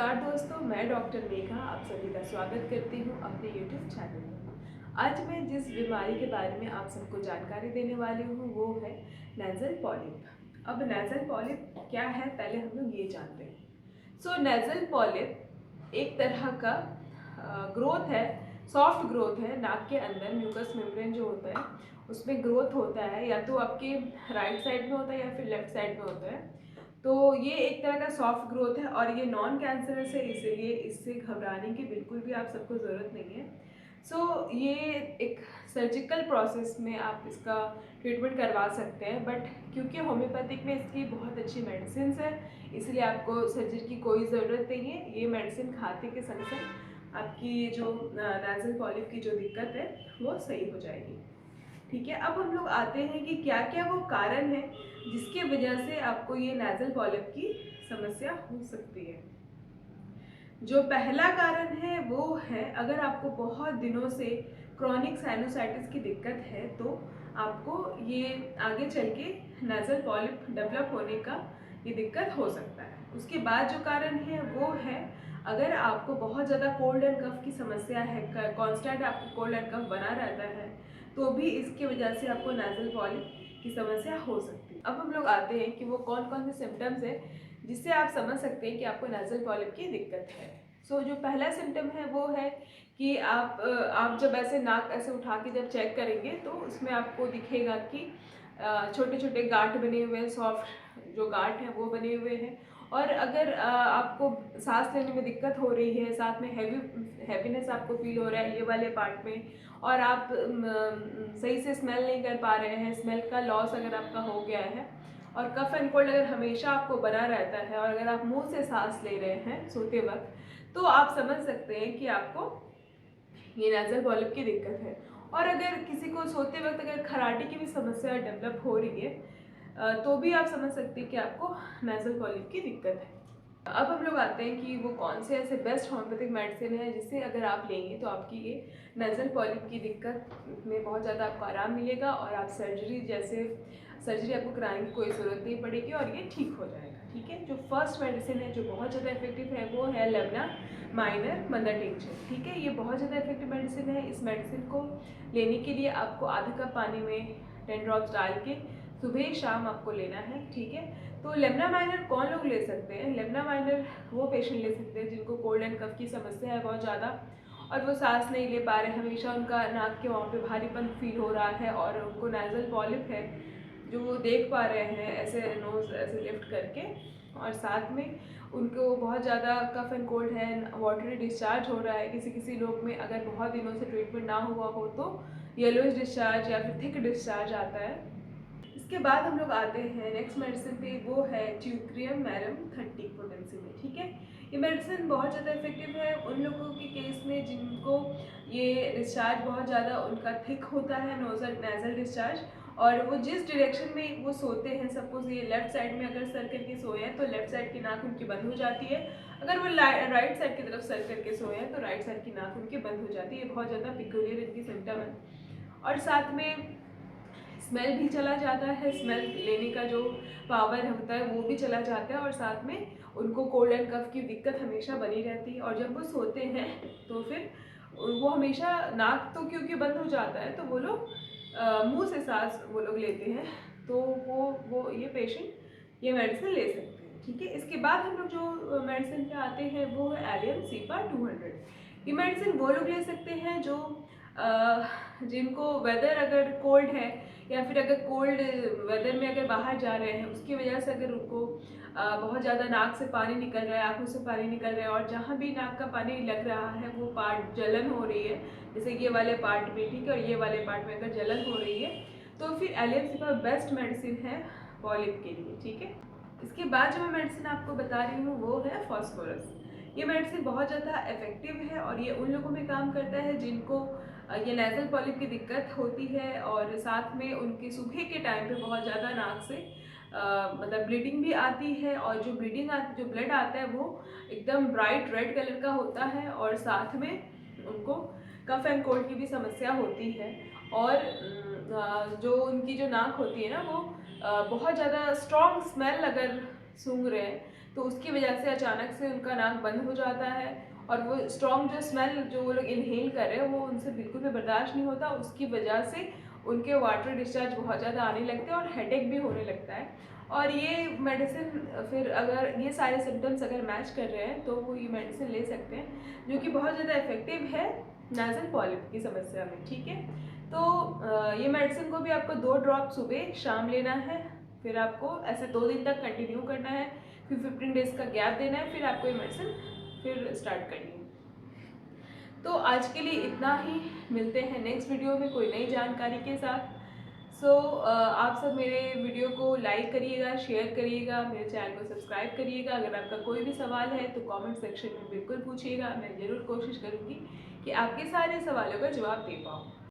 नमस्कार दोस्तों, मैं डॉक्टर मेघा आप सभी का स्वागत करती हूं अपने YouTube चैनल में। आज मैं जिस बीमारी के बारे में आप सबको जानकारी देने वाली हूं वो है नेज़ल पॉलिप। अब नेज़ल पॉलिप क्या है पहले हम लोग ये जानते हैं। नेज़ल पॉलिप एक तरह का ग्रोथ है, सॉफ्ट ग्रोथ है नाक के अंदर। म्यूकस मेम्ब्रेन जो होता है उसमें ग्रोथ होता है, या तो आपके राइट साइड में होता है या फिर लेफ्ट साइड में होता है। तो ये एक तरह का सॉफ्ट ग्रोथ है और ये नॉन कैंसरस है, इसलिए इससे घबराने की बिल्कुल भी आप सबको ज़रूरत नहीं है। ये एक सर्जिकल प्रोसेस में आप इसका ट्रीटमेंट करवा सकते हैं, बट क्योंकि होम्योपैथिक में इसकी बहुत अच्छी मेडिसिन है इसलिए आपको सर्जरी की कोई ज़रूरत नहीं है। ये मेडिसिन खाते के संग संग आपकी जो नेज़ल पॉलिप की जो दिक्कत है वो सही हो जाएगी। ठीक है, अब हम लोग आते हैं कि क्या क्या वो कारण है जिसके वजह से आपको ये नेज़ल पॉलिप की समस्या हो सकती है। जो पहला कारण है वो है, अगर आपको बहुत दिनों से क्रॉनिक साइनोसाइटिस की दिक्कत है तो आपको ये आगे चल के नेज़ल पॉलिप डेवलप होने का ये दिक्कत हो सकता है। उसके बाद जो कारण है वो है, अगर आपको बहुत ज़्यादा कोल्ड एंड कफ की समस्या है, कॉन्स्टेंट आपको कोल्ड एंड कफ बना रहता है, तो भी इसकी वजह से आपको नेज़ल पॉलिप की समस्या हो सकती है। अब हम लोग आते हैं कि वो कौन कौन से सिम्टम्स है जिससे आप समझ सकते हैं कि आपको नेज़ल पॉलिप की दिक्कत है। जो पहला सिम्टम है वो है कि आप जब ऐसे नाक ऐसे उठा के जब चेक करेंगे तो उसमें आपको दिखेगा कि छोटे छोटे गांठ बने हुए हैं, सॉफ्ट जो गांठ हैं वो बने हुए हैं। और अगर आपको सांस लेने में दिक्कत हो रही है, साथ में हैवीनेस आपको फील हो रहा है ये वाले पार्ट में, और आप सही से स्मेल नहीं कर पा रहे हैं, स्मेल का लॉस अगर आपका हो गया है, और कफ एंड कोल्ड अगर हमेशा आपको बना रहता है, और अगर आप मुंह से सांस ले रहे हैं सोते वक्त, तो आप समझ सकते हैं कि आपको ये नेज़ल पॉलिप की दिक्कत है। और अगर किसी को सोते वक्त अगर खराटे की भी समस्या डेवलप हो रही है तो भी आप समझ सकते हैं कि आपको नेज़ल पॉलिप की दिक्कत है। अब हम लोग आते हैं कि वो कौन से ऐसे बेस्ट होम्योपैथिक मेडिसिन है जिससे अगर आप लेंगे तो आपकी ये नेज़ल पॉलिप की दिक्कत में बहुत ज़्यादा आपको आराम मिलेगा, और आप सर्जरी आपको कराने की कोई ज़रूरत नहीं पड़ेगी और ये ठीक हो जाएगा। ठीक है, जो फर्स्ट मेडिसिन है जो बहुत ज़्यादा इफेक्टिव है वो है लेबना माइनर मदर टिंचर। ठीक है, ये बहुत ज़्यादा इफेक्टिव मेडिसिन है। इस मेडिसिन को लेने के लिए आपको आधा कप पानी में 10 ड्रॉप्स डाल के सुबह शाम आपको लेना है। ठीक है, तो लेबना माइनर कौन लोग ले सकते हैं? लेबना माइनर वो पेशेंट ले सकते हैं जिनको कोल्ड एंड कफ की समस्या है बहुत ज़्यादा, और वो सांस नहीं ले पा रहे, हमेशा उनका नाक के वहाँ पे भारीपन फील हो रहा है, और उनको नेज़ल पॉलिप है जो वो देख पा रहे हैं ऐसे नोज़ ऐसे लिफ्ट करके, और साथ में उनको बहुत ज़्यादा कफ एंड कोल्ड है, वाटरी डिस्चार्ज हो रहा है। किसी किसी लोग में अगर बहुत दिनों से ट्रीटमेंट ना हुआ हो तो येलोइश डिस्चार्ज या फिर थिक डिस्चार्ज आता है। इसके बाद हम लोग आते हैं नेक्स्ट मेडिसिन पे, वो है ट्यूक्रियम मैरम 30 पोटेंसी में। ठीक है, ये मेडिसिन बहुत ज़्यादा इफेक्टिव है उन लोगों के केस में जिनको ये डिस्चार्ज बहुत ज़्यादा उनका थिक होता है, नेज़ल डिस्चार्ज, और वो जिस डायरेक्शन में वो सोते हैं, सपोज ये लेफ्ट साइड में अगर सर करके सोए हैं तो लेफ्ट साइड की नाक उनकी बंद हो जाती है, अगर वो राइट साइड की तरफ सर करके सोए हैं तो राइट साइड की नाक उनकी बंद हो जाती है। ये बहुत ज़्यादा पिक्यूलियर इनकी सिम्टम है। और साथ में स्मेल भी चला जाता है, स्मेल लेने का जो पावर होता है वो भी चला जाता है, और साथ में उनको कोल्ड एंड कफ की दिक्कत हमेशा बनी रहती है। और जब वो सोते हैं तो फिर वो हमेशा नाक तो क्योंकि बंद हो जाता है तो वो लोग मुंह से सांस वो लोग लेते हैं, तो वो ये पेशेंट ये मेडिसिन ले सकते हैं। ठीक है, इसके बाद हम लोग जो मेडिसिन पे आते हैं वो है एलियम सीपा 200। ये मेडिसिन वो लोग ले सकते हैं जो जिनको वेदर अगर कोल्ड है, या फिर अगर कोल्ड वेदर में अगर बाहर जा रहे हैं उसकी वजह से अगर उनको बहुत ज़्यादा नाक से पानी निकल रहा है, आँखों से पानी निकल रहा है, और जहाँ भी नाक का पानी लग रहा है वो पार्ट जलन हो रही है, जैसे ये वाले पार्ट में, ठीक है, और ये वाले पार्ट में अगर जलन हो रही है तो फिर एलियम सीपा बेस्ट मेडिसिन है पॉलिप के लिए। ठीक है, इसके बाद जो मैं मेडिसिन आपको बता रही हूँ वो है फॉस्फोरस। ये मेडिसिन बहुत ज़्यादा इफेक्टिव है और ये उन लोगों में काम करता है जिनको ये नेज़ल पॉलिप की दिक्कत होती है, और साथ में उनके सुबह के टाइम पे बहुत ज़्यादा नाक से मतलब ब्लीडिंग भी आती है, और जो जो ब्लड आता है वो एकदम ब्राइट रेड कलर का होता है, और साथ में उनको कफ एंड कोल्ड की भी समस्या होती है। और जो उनकी जो नाक होती है ना वो बहुत ज़्यादा स्ट्रॉन्ग स्मेल अगर सूंघ रहे हैं तो उसकी वजह से अचानक से उनका नाक बंद हो जाता है और वो स्ट्रॉन्ग जो स्मेल जो वो लोग इनहेल कर रहे हैं वो उनसे बिल्कुल भी बर्दाश्त नहीं होता। उसकी वजह से उनके वाटर डिस्चार्ज बहुत ज़्यादा आने लगते हैं और हेडेक भी होने लगता है। और ये मेडिसिन फिर अगर ये सारे सिम्टम्स अगर मैच कर रहे हैं तो वो ये मेडिसिन ले सकते हैं, जो कि बहुत ज़्यादा इफेक्टिव है नाज़ल पॉलिप की समस्या में। ठीक है, तो ये मेडिसिन को भी आपको 2 ड्रॉप सुबह शाम लेना है, फिर आपको ऐसे 2 दिन तक कंटिन्यू करना है, फिर 15 डेज़ का गैप देना है, फिर आपको ये मेडिसिन फिर स्टार्ट करनी है। तो आज के लिए इतना ही, मिलते हैं नेक्स्ट वीडियो में कोई नई जानकारी के साथ। आप सब मेरे वीडियो को लाइक करिएगा, शेयर करिएगा, मेरे चैनल को सब्सक्राइब करिएगा। अगर आपका कोई भी सवाल है तो कमेंट सेक्शन में बिल्कुल पूछिएगा, मैं ज़रूर कोशिश करूँगी कि आपके सारे सवालों का जवाब दे पाऊँ।